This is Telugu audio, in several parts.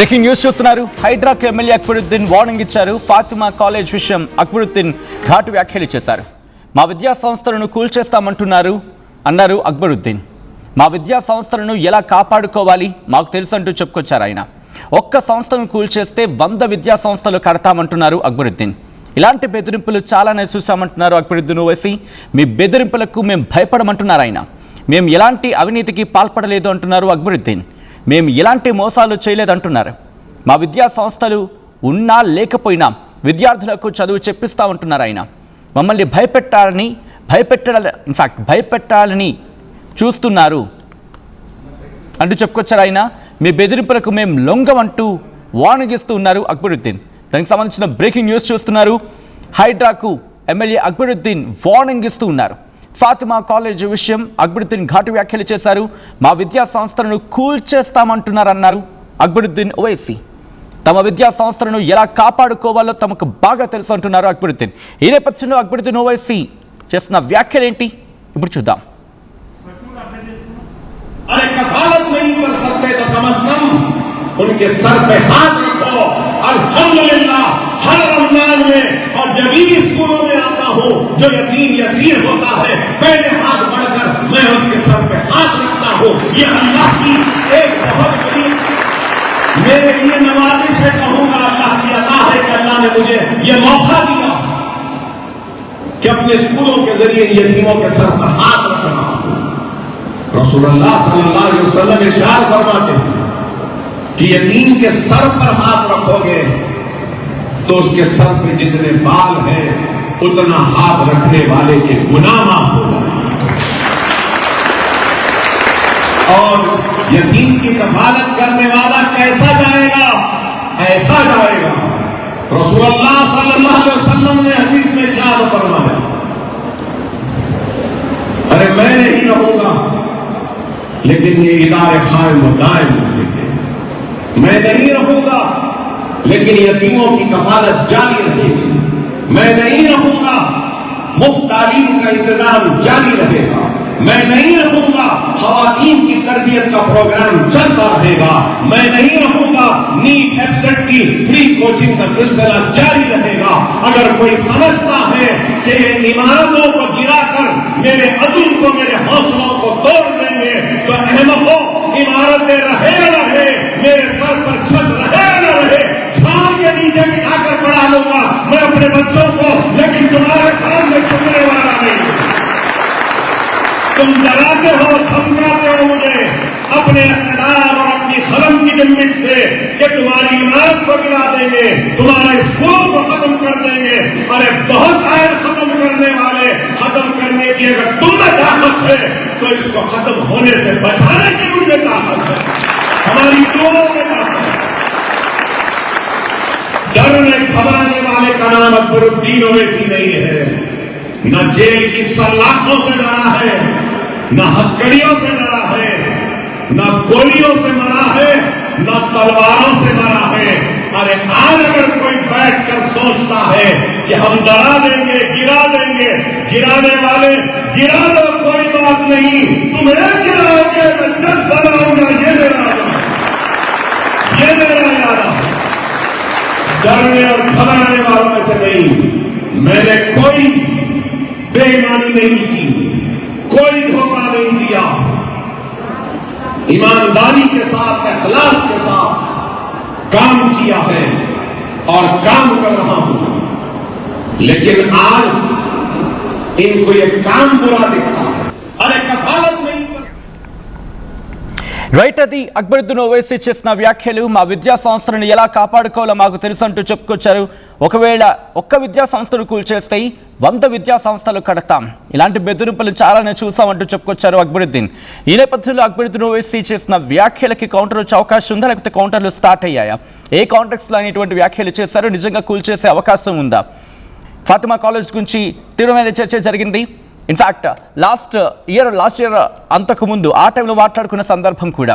బ్రేకింగ్ న్యూస్ చూస్తున్నారు. హైడ్రాక్ ఎమ్మెల్యే అక్బరుద్దీన్ వార్నింగ్ ఇచ్చారు. ఫాతిమా కాలేజ్ విషయం అక్బరుద్దీన్ ఘాటు వ్యాఖ్యలు చేశారు. మా విద్యా సంస్థలను కూల్చేస్తామంటున్నారు అన్నారు అక్బరుద్దీన్. మా విద్యా సంస్థలను ఎలా కాపాడుకోవాలి మాకు తెలుసు అంటూ చెప్పుకొచ్చారు ఆయన. ఒక్క సంస్థను కూల్చేస్తే 100 విద్యా సంస్థలు కడతామంటున్నారు అక్బరుద్దీన్. ఇలాంటి బెదిరింపులు చాలానే చూసామంటున్నారు అక్బరుద్దీన్ ఓవైసీ. మీ బెదిరింపులకు మేము భయపడమంటున్నారు ఆయన. మేము ఎలాంటి అవినీతికి పాల్పడలేదు అంటున్నారు అక్బరుద్దీన్. మేము ఎలాంటి మోసాలు చేయలేదంటున్నారు. మా విద్యా సంస్థలు ఉన్నా లేకపోయినా విద్యార్థులకు చదువు చెప్పిస్తామంటున్నారు ఆయన. మమ్మల్ని భయపెట్టాలని చూస్తున్నారు అంటూ చెప్పుకొచ్చారు ఆయన. మీ బెదిరింపులకు మేము లొంగమంటూ వార్నింగ్ ఇస్తూ ఉన్నారు అక్బరుద్దీన్. దానికి సంబంధించిన బ్రేకింగ్ న్యూస్ చూస్తున్నారు. హైడ్రాకు ఎమ్మెల్యే అక్బరుద్దీన్ వార్నింగ్ ఇస్తూ ఉన్నారు. ఫాతిమా కాలేజ్ విషయం అక్బరుద్దీన్ ఘాటు వ్యాఖ్యలు చేశారు. మా విద్యా సంస్థలను కూల్చేస్తామంటున్నారన్నారు అక్బరుద్దీన్ ఓవైసీ. తమ విద్యా సంస్థలను ఎలా కాపాడుకోవాలో తమకు బాగా తెలుసు అంటున్నారు అక్బరుద్దీన్. ఈ నేపథ్యంలో అక్బరుద్దీన్ ఓవైసీ చేస్తున్న వ్యాఖ్యలు ఏంటి ఇప్పుడు చూద్దాం. उनके सर पे हाथ रखो। अल्हम्दुलिल्लाह हर रमजान में और जब भी स्कूलों में आता हूँ जो यतीम यसीर होता है पहले हाथ बढ़कर मैं उसके सर पे हाथ रखता हूँ। ये अल्लाह की एक बहुत बड़ी मेरे लिए नवाजिश है, कहूँगा अल्लाह की अता है कि अल्लाह ने मुझे ये मौका दिया कि अपने स्कूलों के जरिए यतीमों के सर पर हाथ रखना। रसूलुल्लाह सल्लल्लाहु अलैहि वसल्लम इरशाद फरमाते हैं कि यतीम के सर पर हाथ रखोगे तो उसके सर पे जितने बाल हैं उतना हाथ रखने वाले के गुनाह माफ हो जाएंगे। और यतीम की कफालत करने वाला कैसा जाएगा? ऐसा जाएगा। रसूलुल्लाह सल्लल्लाहु अलैहि वसल्लम ने हदीस में इरशाद फरमाया, अरे मैं नहीं रहूंगा लेकिन ये इदारे कायम व दायम रहेंगे। मैं नहीं रहूंगा लेकिन यतीमों की कफालत जारी रहेगी। मैं नहीं रहूंगा मुफ्त तालीम का इंतजाम जारी रहेगा। मैं नहीं रहूंगा खवातीन की तरबियत का प्रोग्राम चलता रहेगा। मैं नहीं रहूंगा नीट एफसेट की फ्री कोचिंग का सिलसिला जारी रहेगा। अगर कोई समझता है कि ये इमारतों को गिराकर मेरे अज़ुम को मेरे हौसलों को तोड़ देंगे तो अहमको इमारतें रहे मेरे सर पर छत रहे न रहे झाड़ के नीचे बिठाकर पढ़ा लूंगा मैं अपने बच्चों को, लेकिन तुम्हारे सामने झुकने वाला नहीं। तुम डराते हो, धमकाते हो मुझे अपने इक़्तिदार और अपनी कलम की लिमिट से कि तुम्हारी इमारत को गिरा देंगे, तुम्हारे स्कूल को खत्म कर देंगे। अरे बहुत आए खत्म करने वाले, खत्म करने की अगर तुम में ताकत है तो इसको खत्म होने से बचाने की मुझे ताकत है। हमारी दुआओं में ताकत है। डरने घबराने वाले का नाम अक्बरुद्दीन ओवैसी नहीं है। न जेल की सलाखों से डरा है, न हथकड़ियों से डरा है, न गोलियों से मरा है, न तलवारों से मरा है। अरे आज अगर कोई बैठकर सोचता है कि हम डरा देंगे, गिरा देंगे, गिराने वाले गिरा दो, कोई बात नहीं। तुम्हें गिराओगे मैं जब बनाऊंगा, ये मेरा इरादा। डरने और घबराने वालों में से नहीं। मैंने कोई बेईमानी नहीं की, कोई धोखा नहीं दिया। ईमानदारी के साथ, इखलास के साथ काम किया है और काम कर रहा हूं। लेकिन आज इनको ये काम बुरा दिखता है। अरे कफालत नहीं రైట్. అది అక్బరుద్దీన్ ఓవైసీ చేసిన వ్యాఖ్యలు. మా విద్యా సంస్థలను ఎలా కాపాడుకోవాలో మాకు తెలుసు అంటూ చెప్పుకొచ్చారు. ఒకవేళ ఒక్క విద్యా సంస్థను కూల్చేస్తే 100 విద్యా సంస్థలు కడతాం. ఇలాంటి బెదిరింపులు చాలానే చూసామంటూ చెప్పుకొచ్చారు అక్బరుద్దీన్. ఈ నేపథ్యంలో అక్బరుద్దీన్ ఓవైసీ చేసిన వ్యాఖ్యలకి కౌంటర్ వచ్చే అవకాశం ఉందా, లేకపోతే కౌంటర్లు స్టార్ట్ అయ్యాయా? ఏ కాంటెక్స్లో అనేటువంటి వ్యాఖ్యలు చేశారు? నిజంగా కూల్చేసే అవకాశం ఉందా? ఫాతిమా కాలేజ్ గురించి తీవ్రమైన చర్చ జరిగింది. ఇన్ఫ్యాక్ట్ లాస్ట్ ఇయర్ అంతకుముందు ఆ టైంలో మాట్లాడుకున్న సందర్భం కూడా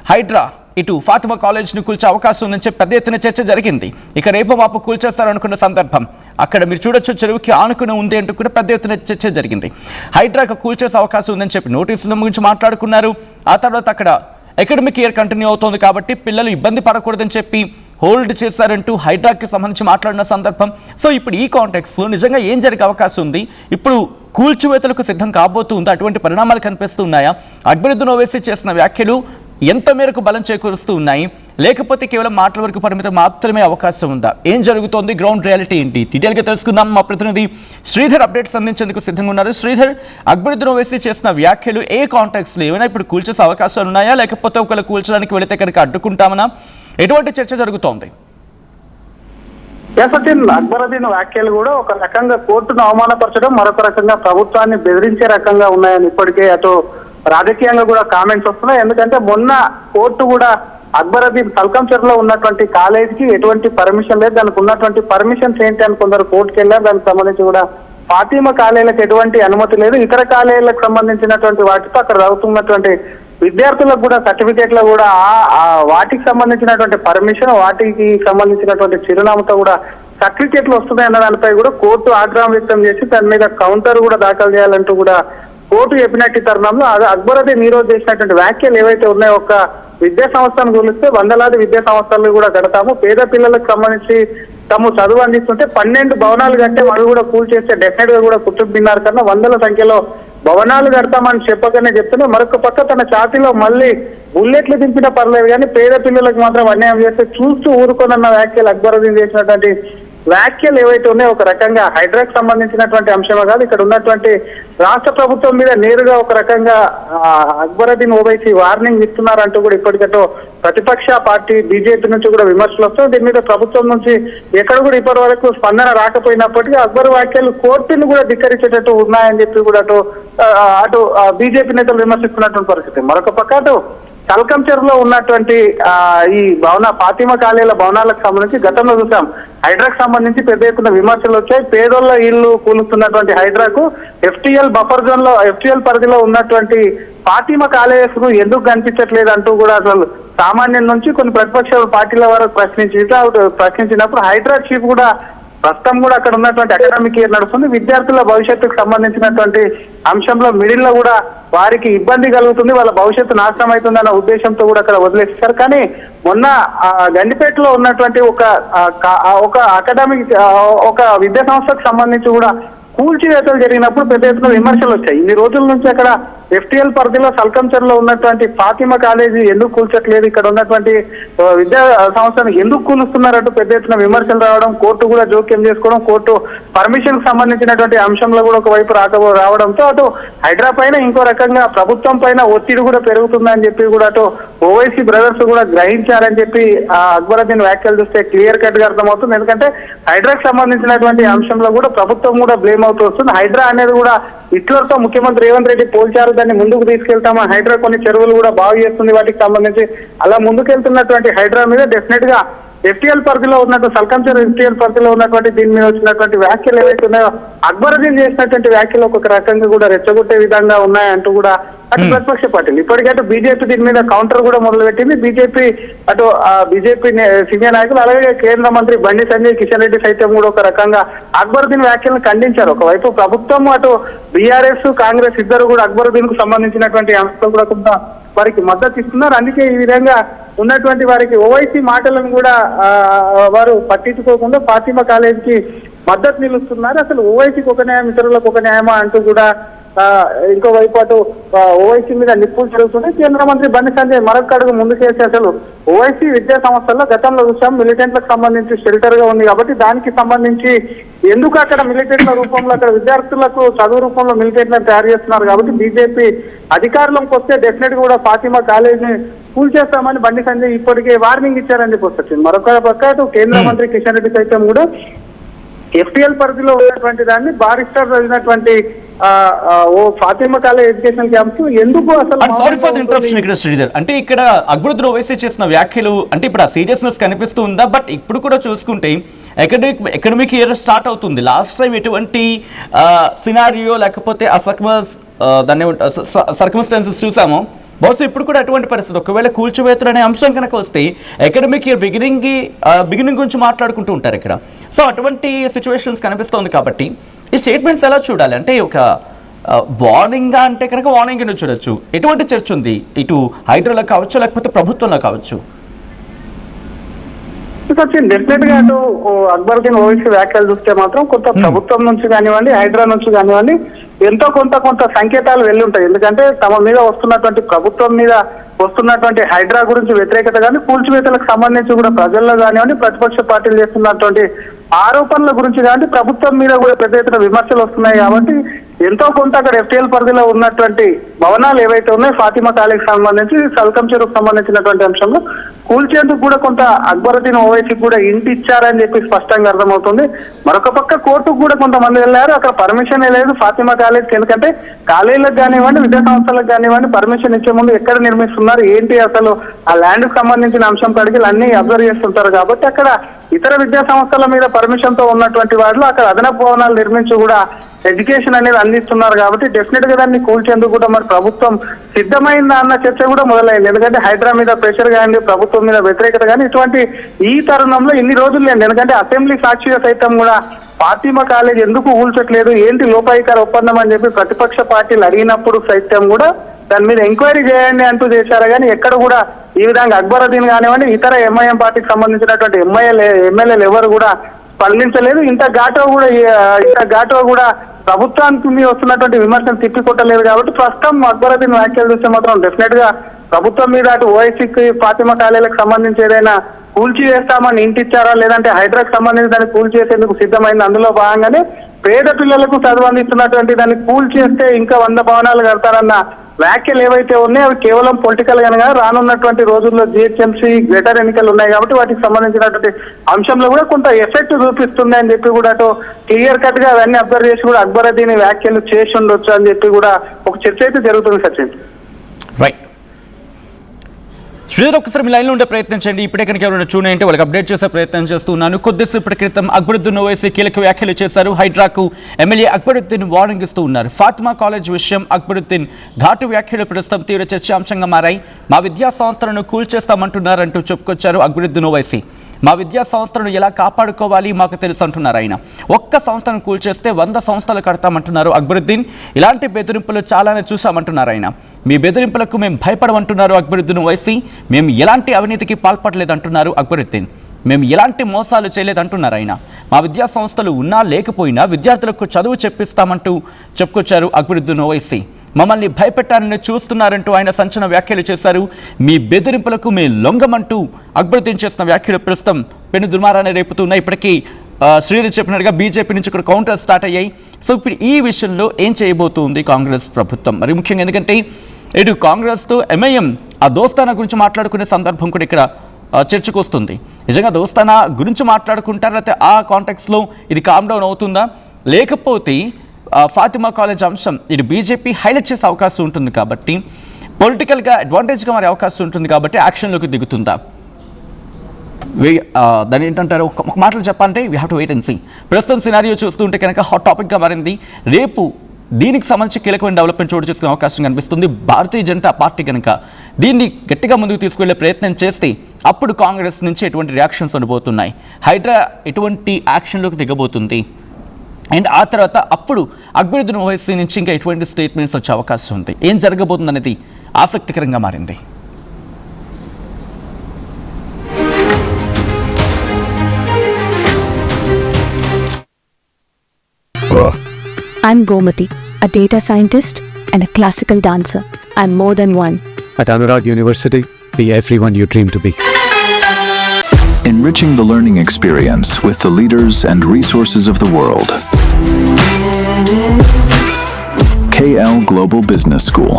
హైడ్రా ఇటు ఫాతిమా కాలేజ్ను కూల్చే అవకాశం ఉందని చెప్పి పెద్ద ఎత్తున చర్చ జరిగింది. ఇక రేపు మాపు కూల్చేస్తారనుకున్న సందర్భం అక్కడ మీరు చూడొచ్చు, చెరువుకి ఆనుకుని ఉంది అంటూ కూడా పెద్ద ఎత్తున చర్చ జరిగింది. హైడ్రాకు కూల్చేసే అవకాశం ఉందని చెప్పి నోటీసుల గురించి మాట్లాడుకున్నారు. ఆ తర్వాత అక్కడ అకాడమిక్ ఇయర్ కంటిన్యూ అవుతోంది కాబట్టి పిల్లలు ఇబ్బంది పడకూడదని చెప్పి హోల్డ్ చేశారంటూ హైడ్రాకి సంబంధించి మాట్లాడిన సందర్భం. సో ఇప్పుడు ఈ కాంటెక్స్లో నిజంగా ఏం జరిగే అవకాశం ఉంది? ఇప్పుడు కూల్చివేతలకు సిద్ధం కాబోతుంది, అటువంటి పరిణామాలు కనిపిస్తున్నాయా? అక్బరుద్దీన్ ఓవైసీ చేసిన వ్యాఖ్యలు ఎంత మేరకు బలం చేకూరుస్తూ ఉన్నాయి, లేకపోతే కేవలం మాటల వరకు పరిమితం మాత్రమే అవకాశం ఉందా? ఏం జరుగుతోంది, గ్రౌండ్ రియాలిటీ ఏంటి? డీటెయిల్గా తెలుసుకుందాం. మా ప్రతినిధి శ్రీధర్ అప్డేట్స్ అందించేందుకు సిద్ధంగా ఉన్నారు. శ్రీధర్, అక్బరుద్దీన్ ఓవైసీ చేసిన వ్యాఖ్యలు ఏ కాంటాక్ట్స్లో ఏమైనా ఇప్పుడు కూల్చేసే అవకాశాలు ఉన్నాయా, లేకపోతే ఒకవేళ కూల్చడానికి వెళితే కనుక అడ్డుకుంటామనా? ఎటువంటి చర్చ జరుగుతోంది? అక్బరుద్దీన్ వ్యాఖ్యలు కూడా ఒక రకంగా కోర్టును అవమానపరచడం, మరొక రకంగా ప్రభుత్వాన్ని బెదిరించే రకంగా ఉన్నాయని ఇప్పటికే అటు రాజకీయంగా కూడా కామెంట్స్ వస్తున్నాయి. ఎందుకంటే మొన్న కోర్టు కూడా అక్బరుద్దీన్ సల్కంచర్లో ఉన్నటువంటి కాలేజీకి ఎటువంటి పర్మిషన్ లేదు, దానికి ఉన్నటువంటి పర్మిషన్స్ ఏంటి అని కొందరు కోర్టుకు వెళ్ళారు. దానికి సంబంధించి కూడా ఫాతిమా కాలేజీలకు ఎటువంటి అనుమతి లేదు, ఇతర కాలేజీలకు సంబంధించినటువంటి వాటితో అక్కడ చదువుతున్నటువంటి విద్యార్థులకు కూడా సర్టిఫికేట్లో కూడా వాటికి సంబంధించినటువంటి పర్మిషన్, వాటికి సంబంధించినటువంటి చిరునామాతో కూడా సర్టిఫికేట్లు వస్తున్నాయి అన్న దానిపై కూడా కోర్టు ఆగ్రహం వ్యక్తం చేసి దాని మీద కౌంటర్ కూడా దాఖలు చేయాలంటూ కూడా కోర్టు చెప్పినట్టు తరుణంలో అక్బరుద్దీన్ ఈ రోజు చేసినటువంటి వ్యాఖ్యలు ఏవైతే ఉన్నాయో, ఒక విద్యా సంస్థను గురిస్తే వందలాది విద్యా సంస్థలు కూడా కడతాము, పేద పిల్లలకు సంబంధించి తాము చదువు అందిస్తుంటే 12 భవనాలు కట్టే వాళ్ళు కూడా కూల్ చేస్తే డెఫినెట్ గా కూడా కుతుబ్ మినార్ కన్నా వందల సంఖ్యలో భవనాలు కడతామని చెప్పగానే చెప్తున్నా, మరొక పక్క తన ఛాతీలో మళ్ళీ బుల్లెట్లు దింపినా పర్లేదు కానీ పేద పిల్లలకు మాత్రం అన్యాయం చేస్తే చూస్తూ ఊరుకోనన్న వ్యాఖ్యలు అక్బరుద్దీన్ చేసినటువంటి వ్యాఖ్యలు ఏవైతే ఉన్నాయో ఒక రకంగా హైడ్రాక్ సంబంధించినటువంటి అంశమే కాదు, ఇక్కడ ఉన్నటువంటి రాష్ట్ర ప్రభుత్వం మీద నేరుగా ఒక రకంగా అక్బరుద్దీన్ ఓవైసీ వార్నింగ్ ఇస్తున్నారంటూ కూడా ఇప్పటికటో ప్రతిపక్ష పార్టీ బీజేపీ నుంచి కూడా విమర్శలు వస్తాయి. దీని మీద ప్రభుత్వం నుంచి ఎక్కడ కూడా ఇప్పటి వరకు స్పందన రాకపోయినప్పటికీ అక్బర్ వ్యాఖ్యలు కోర్టును కూడా ధిక్కరించేటట్టు ఉన్నాయని చెప్పి కూడా అటు బీజేపీ నేతలు విమర్శిస్తున్నటువంటి పరిస్థితి. మరొక పక్క అటు సల్కంచర్లో ఉన్నటువంటి ఈ ఫాతిమా కాలేజీల భవనాలకు సంబంధించి గతంలో చూసాం, హైడ్రాకు సంబంధించి పెద్ద ఎత్తున విమర్శలు వచ్చాయి. పేదోళ్ల ఇళ్లు కూలుస్తున్నటువంటి హైడ్రాకు FTL బఫర్ జోన్ లో FTL పరిధిలో ఉన్నటువంటి ఫాతిమా కాలేజెస్ ను ఎందుకు కనిపించట్లేదు అంటూ కూడా అసలు సామాన్యం నుంచి కొన్ని ప్రతిపక్ష పార్టీల వరకు ప్రశ్నించినప్పుడు హైడ్రా చీఫ్ కూడా ప్రస్తుతం కూడా అక్కడ ఉన్నటువంటి అకాడమిక్ ఇయర్ నడుస్తుంది, విద్యార్థుల భవిష్యత్తుకు సంబంధించినటువంటి అంశంలో మిడిల్ లో కూడా వారికి ఇబ్బంది కలుగుతుంది, వాళ్ళ భవిష్యత్తు నాశనం అవుతుందన్న ఉద్దేశంతో కూడా అక్కడ వదిలేస్తారు. కానీ మొన్న గండిపేటలో ఉన్నటువంటి ఒక అకాడమిక్ ఒక విద్యా సంస్థకు సంబంధించి కూడా కూల్చివేతలు జరిగినప్పుడు పెద్ద ఎత్తున విమర్శలు వచ్చాయి. ఇన్ని రోజుల నుంచి అక్కడ FTL పరిధిలో సల్కంచర్ లో ఉన్నటువంటి ఫాతిమా కాలేజీ ఎందుకు కూల్చట్లేదు, ఇక్కడ ఉన్నటువంటి విద్యా సంస్థను ఎందుకు కూలుస్తున్నారంటూ పెద్ద ఎత్తున విమర్శలు రావడం, కోర్టు కూడా జోక్యం చేసుకోవడం, కోర్టు పర్మిషన్ కు సంబంధించినటువంటి అంశంలో కూడా ఒకవైపు రావడంతో అటు హైడ్రా పైన ఇంకో రకంగా ప్రభుత్వం పైన ఒత్తిడి కూడా పెరుగుతుందని చెప్పి కూడా అటు ఓవైసీ బ్రదర్స్ కూడా గ్రహించారని చెప్పి అక్బరుద్దీన్ వ్యాఖ్యలు చూస్తే క్లియర్ కట్ గా అర్థమవుతుంది. ఎందుకంటే హైడ్రాకు సంబంధించినటువంటి అంశంలో కూడా ప్రభుత్వం కూడా బ్లేమ్ అవుతూ వస్తుంది. హైడ్రా అనేది కూడా హిట్లర్ తో ముఖ్యమంత్రి రేవంత్ రెడ్డి పోల్చారు, దాన్ని ముందుకు తీసుకెళ్తామా, హైడ్రా కొన్ని చెరువులు కూడా బాగు చేస్తుంది వాటికి సంబంధించి, అలా ముందుకెళ్తున్నటువంటి హైడ్రా మీద డెఫినెట్ గా FTL పరిధిలో ఉన్నట్టు సల్కంచర్ FTL పరిధిలో ఉన్నటువంటి దీని మీద వచ్చినటువంటి వ్యాఖ్యలు ఏవైతే ఉన్నాయో అక్బరుద్దీన్ చేసినటువంటి వ్యాఖ్యలు ఒక రకంగా కూడా రెచ్చగొట్టే విధంగా ఉన్నాయంటూ కూడా అటు ప్రతిపక్ష పార్టీలు ఇప్పటికైతే బీజేపీ దీని మీద కౌంటర్ కూడా మొదలుపెట్టింది. బీజేపీ సీనియర్ నాయకులు అలాగే కేంద్ర మంత్రి బండి సంజయ్ కిషన్ రెడ్డి సైతం కూడా ఒక రకంగా అక్బరుద్దీన్ వ్యాఖ్యలను ఖండించారు. ఒకవైపు ప్రభుత్వం అటు BRS కాంగ్రెస్ ఇద్దరు కూడా అక్బరుద్దీన్ కు సంబంధించినటువంటి అంశాలు కూడా కొంత వారికి మద్దతు ఇస్తున్నారు. అందుకే ఈ విధంగా ఉన్నటువంటి వారికి ఓవైసీ మాటలను కూడా వారు పట్టించుకోకుండా ఫాతిమా కాలేజీకి మద్దతు నిలుస్తున్నారు. అసలు ఓవైసీకి ఒక న్యాయం ఇతరులకు ఒక న్యాయమా అంటూ కూడా ఇంకోవైపు అటు ఓవైసీ మీద నిప్పులు జరుగుతున్నాయి. కేంద్ర మంత్రి బండి సంజయ్ మరొక అడుగు ముందుకేసి అసలు ఓవైసీ విద్యా సంస్థల్లో గతంలో చూసాం మిలిటెంట్లకు సంబంధించి షెల్టర్ గా ఉంది కాబట్టి దానికి సంబంధించి ఎందుకు అక్కడ మిలిటెంట్ల రూపంలో అక్కడ విద్యార్థులకు చదువు రూపంలో మిలిటెంట్లను తయారు చేస్తున్నారు కాబట్టి బీజేపీ అధికారంలోకి వస్తే డెఫినెట్ గా కూడా ఫాతిమా కాలేజీని కూల్ చేస్తామని బండి సంజయ్ ఇప్పటికే వార్నింగ్ ఇచ్చారని చెప్పి వస్తుంది. మరొక పక్క కేంద్ర మంత్రి కిషన్ రెడ్డి సైతం కూడా FTL పరిధిలో ఉన్నటువంటి దాన్ని బారిస్టర్ చదివినటువంటి ఫాతిమా కాలేజ్ ఎడ్యుకేషన్ క్యాంప్స్ ఎందుకు అసలు శ్రీధర్ అంటే ఇక్కడ అక్బరుద్దీన్ ఓవైసీ చేసిన వ్యాఖ్యలు అంటే ఇప్పుడు ఆ సీరియస్నెస్ కనిపిస్తూ ఉందా? బట్ ఇప్పుడు కూడా చూసుకుంటే అకాడమిక్ ఇయర్ స్టార్ట్ అవుతుంది. లాస్ట్ టైం ఎటువంటి సినారియో లేకపోతే ఆ దాన్ని సర్కమ్స్టాన్సెస్ చూసామో బహుశా ఇప్పుడు కూడా అటువంటి పరిస్థితి ఒకవేళ కూల్చివేతలు అనే అంశం కనుక వస్తే అకాడమిక్ ఇయర్ బిగినింగ్ గురించి మాట్లాడుకుంటూ ఉంటారు ఇక్కడ. సో అటువంటి సిచ్యువేషన్స్ కనిపిస్తోంది కాబట్టి ఈ స్టేట్మెంట్స్ ఎలా చూడాలి అంటే ఒక వార్నింగ్ అంటే కనుక వార్నింగ్ కింద చూడొచ్చు. ఎటువంటి చర్చ ఉంది ఇటు హైడ్రాలో కావచ్చు లేకపోతే ప్రభుత్వంలో కావచ్చు? డెఫినెట్ గా అటు అక్బరుద్దీన్ ఓవైసీ వ్యాఖ్యలు చూస్తే మాత్రం కొంత ప్రభుత్వం నుంచి కానివ్వండి, హైడ్రా నుంచి కానివ్వండి ఎంతో కొంత సంకేతాలు వెళ్ళి ఉంటాయి. ఎందుకంటే తమ మీద వస్తున్నటువంటి ప్రభుత్వం మీద వస్తున్నటువంటి హైడ్రా గురించి వ్యతిరేకత కానీ, కూల్చివేతలకు సంబంధించి కూడా ప్రజల్లో కానివ్వండి, ప్రతిపక్ష పార్టీలు చేస్తున్నటువంటి ఆరోపణల గురించి కానీ ప్రభుత్వం మీద కూడా పెద్ద ఎత్తున విమర్శలు వస్తున్నాయి. కాబట్టి ఎంతో కొంత అక్కడ ఎఫ్టీఎల్ పరిధిలో ఉన్నటువంటి భవనాలు ఏవైతే ఉన్నాయో ఫాతిమా కాలేజీకి సంబంధించి, సల్కం చెరువుకు సంబంధించినటువంటి అంశంలో కూల్చేందుకు కూడా కొంత అక్బరుద్దీన్ ఓవైసీకి కూడా ఇంటి ఇచ్చారని చెప్పి స్పష్టంగా అర్థమవుతుంది. మరొక పక్క కోర్టుకు కూడా కొంతమంది వెళ్ళారు, అక్కడ పర్మిషన్ లేదు ఫాతిమా కాలేజీకి. ఎందుకంటే కాలేజీలకు కానివ్వండి, విద్యా సంస్థలకు కానివ్వండి పర్మిషన్ ఇచ్చే ముందు ఎక్కడ నిర్మిస్తున్నారు ఏంటి అసలు ఆ ల్యాండ్ కు సంబంధించిన అంశం కడిగి అన్ని అబ్జర్వ్ చేస్తుంటారు. కాబట్టి అక్కడ ఇతర విద్యా సంస్థల మీద పర్మిషన్ తో ఉన్నటువంటి వాళ్ళు అక్కడ అదనపు భవనాలు నిర్మించి కూడా ఎడ్యుకేషన్ అనేది అందిస్తున్నారు. కాబట్టి డెఫినెట్ గా దాన్ని కూల్చేందుకు కూడా మరి ప్రభుత్వం సిద్ధమైందా అన్న చర్చ కూడా మొదలైంది. ఎందుకంటే హైడ్రా మీద ప్రెషర్ కానీ, ప్రభుత్వం మీద వ్యతిరేకత కానీ ఇటువంటి ఈ తరుణంలో ఇన్ని రోజులు లేదు. ఎందుకంటే అసెంబ్లీ సాక్షిగా సైతం కూడా ఫాతిమా కాలేజ్ ఎందుకు కూల్చట్లేదు, ఏంటి లోపాయికార ఒప్పందం అని చెప్పి ప్రతిపక్ష పార్టీలు అడిగినప్పుడు సైతం కూడా దాని మీద ఎంక్వైరీ చేయండి అంటూ చేశారు. కానీ ఎక్కడ కూడా ఈ విధంగా అక్బరుద్దీన్ కానివ్వండి, ఇతర ఎంఐఎం పార్టీకి సంబంధించినటువంటి ఎమ్మెల్యేలు ఎవరు కూడా స్పందించలేదు. ఇంత ఘాటుగా కూడా ప్రభుత్వానికి మీద వస్తున్నటువంటి విమర్శలు తిప్పికొట్టలేదు. కాబట్టి ప్రస్తుతం అక్బరుద్దీన్ వ్యాఖ్యలు చూస్తే మాత్రం డెఫినెట్ గా ప్రభుత్వం మీద అటు ఓవైసీకి ఫాతిమా కాలేజీలకు సంబంధించి ఏదైనా కూల్చి వేస్తామని ఇంటిచ్చారా, లేదంటే హైడ్రాకు సంబంధించి దాన్ని కూల్ చేసేందుకు సిద్ధమైంది. అందులో భాగంగానే పేద పిల్లలకు చదువు అందిస్తున్నటువంటి దాన్ని కూల్ చేస్తే ఇంకా 100 భవనాలు కడతారన్న వ్యాఖ్యలు ఏవైతే ఉన్నాయో అవి కేవలం పొలిటికల్ గానే రానున్నటువంటి రోజుల్లో జిహెచ్ఎంసీ గ్రేటర్ ఎన్నికలు ఉన్నాయి. కాబట్టి వాటికి సంబంధించినటువంటి అంశంలో కూడా కొంత ఎఫెక్ట్ చూపిస్తుంది అని చెప్పి కూడా అటు క్లియర్ కట్ గా అవన్నీ అబ్జర్వ్ చేసి కూడా అక్బరుద్దీన్ వ్యాఖ్యలు చేసి ఉండొచ్చు అని చెప్పి కూడా ఒక చర్చ అయితే జరుగుతుంది. సచిన్ రైట్. శ్రీధర్ ఒకసారి మీ లైన్లో ఉండే ప్రయత్నం చేయండి. ఇప్పుడే కనుక ఎవరైనా చూడంటే వాళ్ళకి అప్డేట్ చేసే ప్రయత్నం చేస్తున్నాను. కొద్దిసేపటి క్రితం అక్బరుద్దీన్ ఓవైసీ కీలక వ్యాఖ్యలు చేశారు. హైడ్రాకు ఎమ్మెల్యే అక్బరుద్దీన్ వార్నింగ్ ఇస్తూ ఉన్నారు. ఫాతిమా కాలేజ్ విషయం అక్బరుద్దీన్ ఘాటు వ్యాఖ్యలు ప్రస్తుతం తీవ్ర చర్చాంశంగా మారాయి. మా విద్యా సంస్థలను కూల్చేస్తామంటున్నారంటూ చెప్పుకొచ్చారు అక్బరుద్దీన్ ఓవైసీ. మా విద్యా సంస్థలను ఎలా కాపాడుకోవాలి మాకు తెలుసు అంటున్నారు ఆయన. ఒక్క సంస్థను కూల్చేస్తే 100 సంస్థలు కడతామంటున్నారు అక్బరుద్దీన్. ఇలాంటి బెదిరింపులు చాలానే చూసామంటున్నారు ఆయన. మీ బెదిరింపులకు మేము భయపడమంటున్నారు అక్బరుద్దీన్ ఓవైసీ. మేము ఎలాంటి అవినీతికి పాల్పడలేదంటున్నారు అక్బరుద్దీన్. మేము ఎలాంటి మోసాలు చేయలేదంటున్నారు ఆయన. మా విద్యా సంస్థలు ఉన్నా లేకపోయినా విద్యార్థులకు చదువు చెప్పిస్తామంటూ చెప్పుకొచ్చారు అక్బరుద్దీన్ ఓవైసీ. మమ్మల్ని భయపెట్టాలని చూస్తున్నారంటూ ఆయన సంచలన వ్యాఖ్యలు చేశారు. మీ బెదిరింపులకు మేము లొంగమంటూ అక్బరుద్దీన్ చేసిన వ్యాఖ్యలు ప్రస్తుతం పెను దుమారాన్ని రేపుతున్నాయి. ఇప్పటికీ శ్రీధర్ చెప్పినట్టుగా బీజేపీ నుంచి ఇక్కడ కౌంటర్ స్టార్ట్ అయ్యాయి. సో ఇప్పుడు ఈ విషయంలో ఏం చేయబోతుంది కాంగ్రెస్ ప్రభుత్వం? మరి ముఖ్యంగా ఎందుకంటే ఇటు కాంగ్రెస్తో ఎంఐఎం ఆ దోస్తానా గురించి మాట్లాడుకునే సందర్భం కూడా ఇక్కడ చర్చకు వస్తుంది. నిజంగా దోస్తానా గురించి మాట్లాడుకుంటారా, లేకపోతే ఆ కాంటెక్స్లో ఇది కామ్ డౌన్ అవుతుందా, లేకపోతే ఫాతిమా కాలేజ్ అంశం ఇటు బీజేపీ హైలైట్ చేసే అవకాశం ఉంటుంది కాబట్టి పొలిటికల్గా అడ్వాంటేజ్గా మారే అవకాశం ఉంటుంది కాబట్టి యాక్షన్లోకి దిగుతుందా? దాని ఏంటంటారు ఒక మాటలు చెప్పాలంటే we have to wait and see. ప్రస్తుతం సినారియో చూస్తుంటే కనుక హాట్ టాపిక్గా మారింది. రేపు దీనికి సంబంధించి కీలకమైన డెవలప్మెంట్ చోటు చేసుకునే అవకాశం కనిపిస్తుంది. భారతీయ జనతా పార్టీ కనుక దీన్ని గట్టిగా ముందుకు తీసుకువెళ్లే ప్రయత్నం చేస్తే అప్పుడు కాంగ్రెస్ నుంచి ఎటువంటి రియాక్షన్స్ ఉండబోతున్నాయి, హైడ్రా ఎటువంటి యాక్షన్లోకి దిగబోతుంది, అండ్ ఆ తర్వాత అప్పుడు అక్బరుద్దీన్ ఓవైసీ నుంచి ఇంకా ఎటువంటి స్టేట్మెంట్స్ వచ్చే అవకాశం ఉంది, ఏం జరగబోతుంది అనేది ఆసక్తికరంగా మారింది. I'm Gomati, a data scientist and a classical dancer. I'm more than one. At Anurag University, be everyone you dream to be. Enriching the learning experience with the leaders and resources of the world. KL Global Business School.